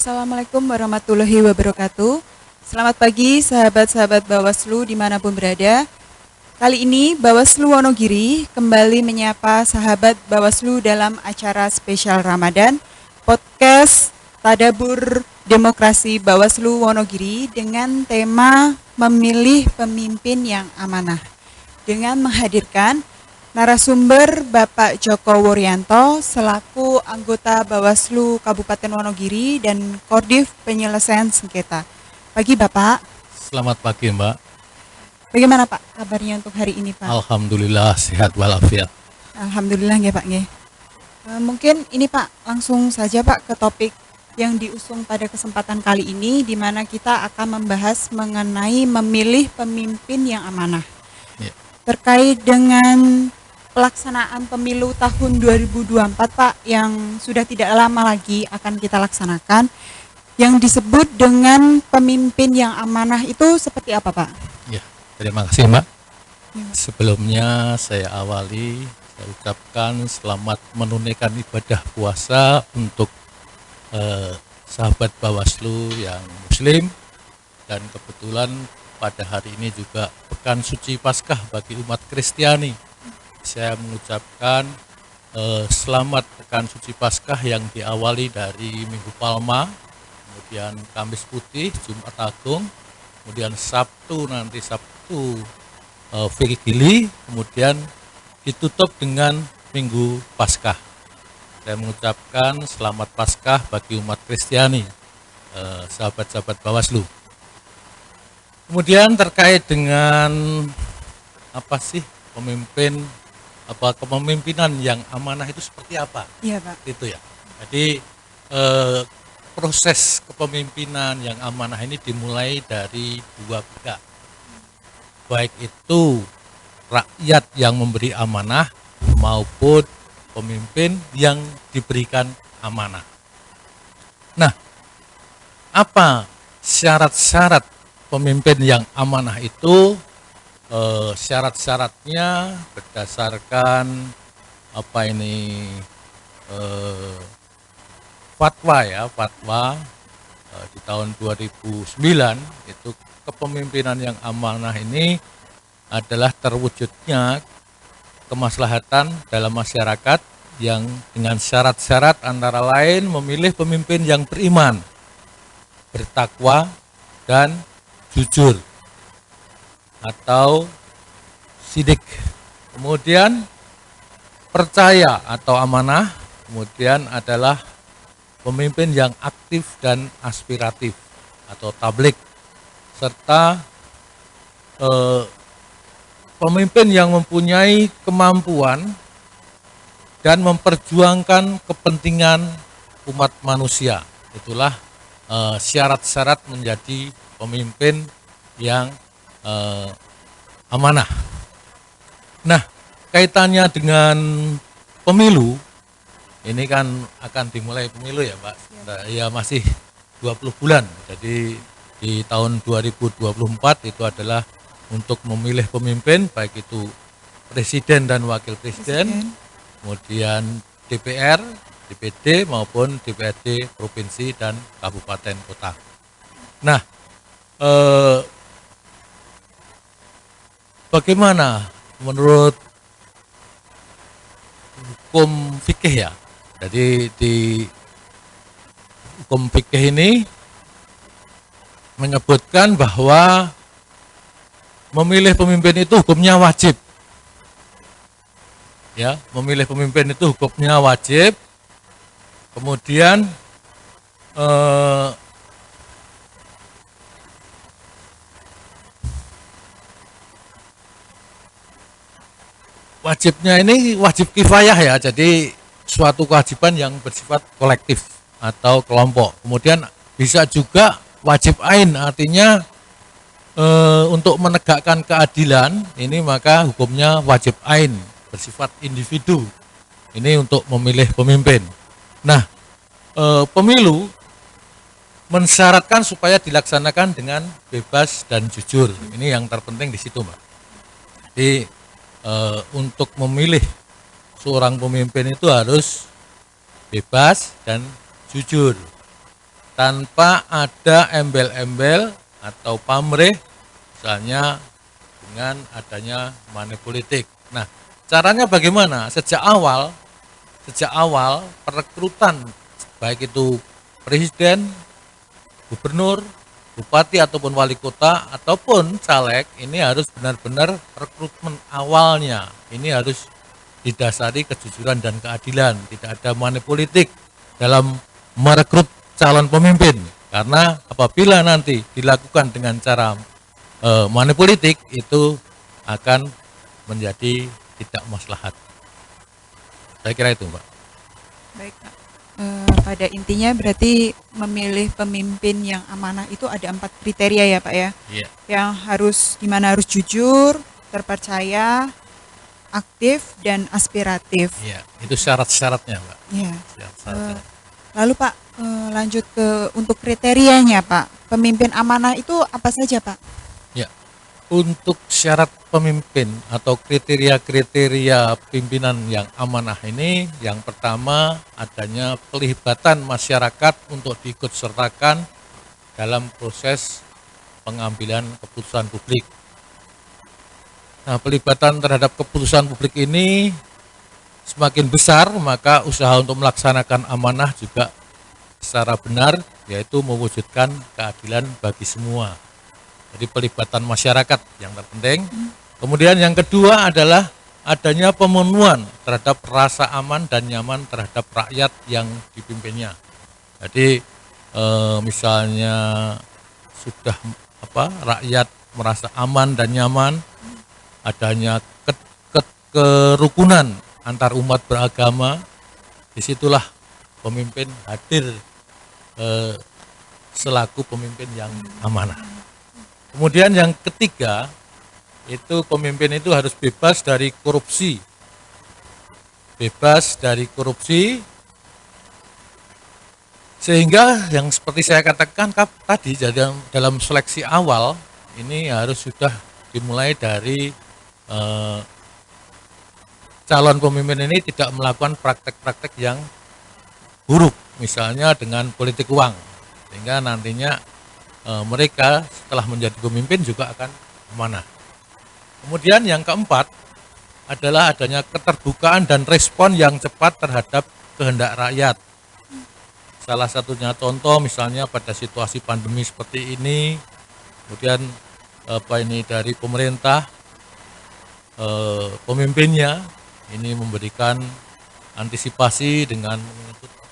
Assalamualaikum warahmatullahi wabarakatuh. Selamat pagi sahabat-sahabat Bawaslu dimanapun berada. Kali ini Bawaslu Wonogiri kembali menyapa sahabat Bawaslu dalam acara spesial Ramadan, podcast Tadabur Demokrasi Bawaslu Wonogiri dengan tema memilih pemimpin yang amanah. Dengan menghadirkan narasumber Bapak Joko Wuryanto selaku anggota Bawaslu Kabupaten Wonogiri dan Koordif Penyelesaian Sengketa. Pagi Bapak. Selamat pagi Mbak. Bagaimana Pak kabarnya untuk hari ini Pak? Alhamdulillah sehat walafiat. Alhamdulillah ya Pak. Mungkin ini Pak langsung saja Pak ke topik yang diusung pada kesempatan kali ini, di mana kita akan membahas mengenai memilih pemimpin yang amanah. Ya. Terkait dengan pelaksanaan pemilu tahun 2024 Pak, yang sudah tidak lama lagi akan kita laksanakan, yang disebut dengan pemimpin yang amanah itu seperti apa Pak? Ya, terima kasih Mbak. Ya. Sebelumnya saya ucapkan selamat menunaikan ibadah puasa untuk sahabat Bawaslu yang Muslim, dan kebetulan pada hari ini juga Pekan Suci Paskah bagi umat Kristiani. Saya mengucapkan selamat Pekan Suci Paskah yang diawali dari Minggu Palma, kemudian Kamis Putih, Jumat Agung, kemudian Sabtu Virgili, kemudian ditutup dengan Minggu Paskah. Saya mengucapkan selamat Paskah bagi umat Kristiani, sahabat-sahabat Bawaslu. Kemudian terkait dengan kepemimpinan yang amanah itu seperti apa? Iya Pak. Itu ya. Jadi proses kepemimpinan yang amanah ini dimulai dari dua pihak, baik itu rakyat yang memberi amanah maupun pemimpin yang diberikan amanah. Nah, apa syarat-syarat pemimpin yang amanah itu? Syarat-syaratnya berdasarkan fatwa di tahun 2009 itu kepemimpinan yang amanah ini adalah terwujudnya kemaslahatan dalam masyarakat yang dengan syarat-syarat antara lain memilih pemimpin yang beriman, bertakwa, dan jujur atau sidik. Kemudian percaya atau amanah, kemudian adalah pemimpin yang aktif dan aspiratif atau tablik, serta pemimpin yang mempunyai kemampuan dan memperjuangkan kepentingan umat manusia. Itulah syarat-syarat menjadi pemimpin yang amanah. Nah, kaitannya dengan pemilu, ini kan akan dimulai pemilu ya Pak. Nah, ya masih 20 bulan. Jadi di tahun 2024 itu adalah untuk memilih pemimpin, baik itu presiden dan wakil presiden, kemudian DPR, DPD maupun DPRD provinsi dan kabupaten kota. Nah, bagaimana menurut hukum fikih ya? Jadi di hukum fikih ini menyebutkan bahwa memilih pemimpin itu hukumnya wajib. Ya, memilih pemimpin itu hukumnya wajib. Kemudian wajibnya ini wajib kifayah ya, jadi suatu kewajiban yang bersifat kolektif atau kelompok. Kemudian bisa juga wajib ain, artinya untuk menegakkan keadilan ini maka hukumnya wajib ain, bersifat individu. Ini untuk memilih pemimpin. Nah, pemilu mensyaratkan supaya dilaksanakan dengan bebas dan jujur. Ini yang terpenting di situ, Mbak. Jadi untuk memilih seorang pemimpin itu harus bebas dan jujur. tanpa ada embel-embel atau pamrih, misalnya dengan adanya money politik. Nah, caranya bagaimana? Sejak awal perekrutan baik itu presiden, gubernur, bupati ataupun wali kota ataupun caleg ini harus benar-benar rekrutmen awalnya. Ini harus didasari kejujuran dan keadilan, tidak ada money politik dalam merekrut calon pemimpin. Karena apabila nanti dilakukan dengan cara money politik itu akan menjadi tidak maslahat. Saya kira itu, Mbak. Baik, Pak. Pada intinya berarti memilih pemimpin yang amanah itu ada 4 kriteria ya, Pak ya. Iya. Yang gimana harus jujur, terpercaya, aktif dan aspiratif. Iya, itu syarat-syaratnya, Mbak. Ya. Syarat-syaratnya. Lalu Pak, lanjut ke untuk kriterianya, Pak. Pemimpin amanah itu apa saja, Pak? Ya, untuk syarat pemimpin atau kriteria-kriteria pimpinan yang amanah ini, yang pertama adanya pelibatan masyarakat untuk diikut sertakan dalam proses pengambilan keputusan publik. Nah, pelibatan terhadap keputusan publik ini semakin besar, maka usaha untuk melaksanakan amanah juga secara benar, yaitu mewujudkan keadilan bagi semua. Jadi pelibatan masyarakat yang terpenting. Kemudian yang kedua adalah adanya pemenuhan terhadap rasa aman dan nyaman terhadap rakyat yang dipimpinnya. Jadi misalnya sudah rakyat merasa aman dan nyaman, adanya kerukunan antar umat beragama, disitulah pemimpin hadir selaku pemimpin yang amanah. Kemudian yang ketiga, itu pemimpin itu harus bebas dari korupsi. Bebas dari korupsi, sehingga yang seperti saya katakan tadi, dalam seleksi awal, ini harus sudah dimulai dari calon pemimpin ini tidak melakukan praktek-praktek yang buruk, misalnya dengan politik uang, sehingga nantinya mereka setelah menjadi pemimpin juga akan amanah. Kemudian yang keempat adalah adanya keterbukaan dan respon yang cepat terhadap kehendak rakyat. Salah satunya contoh misalnya pada situasi pandemi seperti ini, kemudian dari pemerintah, pemimpinnya ini memberikan antisipasi dengan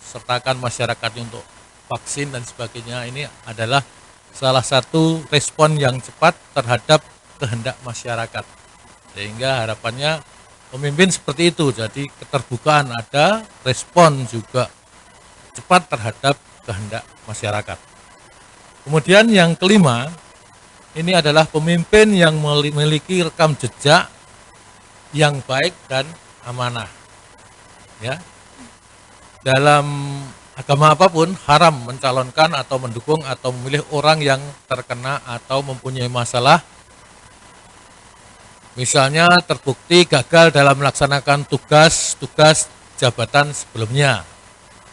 sertakan masyarakatnya untuk vaksin dan sebagainya. Ini adalah salah satu respon yang cepat terhadap kehendak masyarakat, sehingga harapannya pemimpin seperti itu. Jadi keterbukaan ada, respon juga cepat terhadap kehendak masyarakat. Kemudian yang kelima, ini adalah pemimpin yang memiliki rekam jejak yang baik dan amanah. Ya, dalam agama apapun haram mencalonkan atau mendukung atau memilih orang yang terkena atau mempunyai masalah, misalnya terbukti gagal dalam melaksanakan tugas jabatan sebelumnya.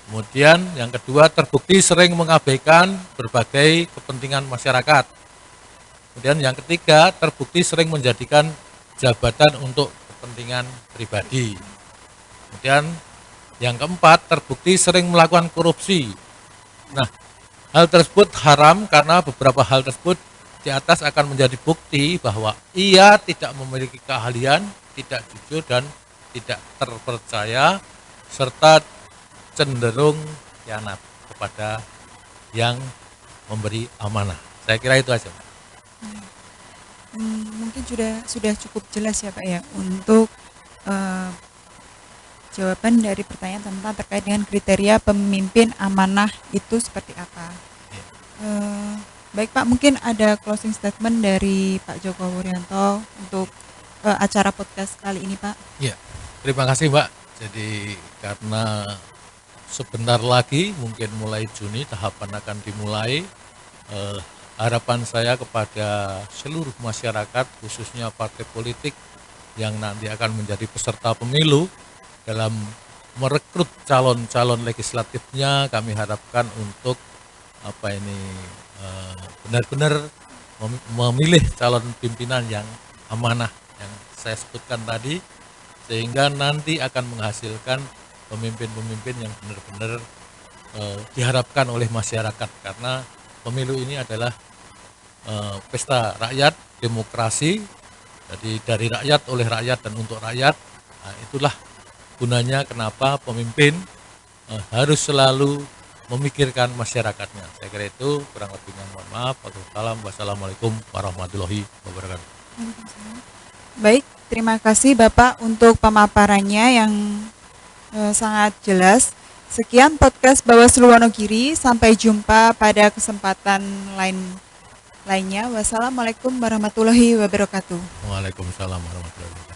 Kemudian yang kedua, terbukti sering mengabaikan berbagai kepentingan masyarakat. Kemudian yang ketiga, terbukti sering menjadikan jabatan untuk kepentingan pribadi. Kemudian yang keempat, terbukti sering melakukan korupsi. Nah, hal tersebut haram karena beberapa hal tersebut di atas akan menjadi bukti bahwa ia tidak memiliki keahlian, tidak jujur dan tidak terpercaya, serta cenderung khianat kepada yang memberi amanah. Saya kira itu aja. Mungkin sudah cukup jelas ya Pak ya untuk jawaban dari pertanyaan tentang terkait dengan kriteria pemimpin amanah itu seperti apa. Baik Pak, mungkin ada closing statement dari Pak Joko Wuryanto untuk acara podcast kali ini Pak. Ya, terima kasih Mbak. Jadi karena sebentar lagi mungkin mulai Juni tahapan akan dimulai, harapan saya kepada seluruh masyarakat khususnya partai politik yang nanti akan menjadi peserta pemilu, dalam merekrut calon-calon legislatifnya kami harapkan untuk benar-benar memilih calon pimpinan yang amanah yang saya sebutkan tadi, sehingga nanti akan menghasilkan pemimpin-pemimpin yang benar-benar diharapkan oleh masyarakat, karena pemilu ini adalah pesta rakyat, demokrasi, jadi dari rakyat, oleh rakyat, dan untuk rakyat. Nah, itulah gunanya kenapa pemimpin harus selalu memikirkan masyarakatnya. Saya kira itu, kurang lebihnya mohon maaf. Wassalamualaikum warahmatullahi wabarakatuh. Baik, terima kasih Bapak untuk pemaparannya yang sangat jelas. Sekian podcast Bawaslu Wonogiri, sampai jumpa pada kesempatan lainnya. Wassalamualaikum warahmatullahi wabarakatuh. Waalaikumsalam warahmatullahi wabarakatuh.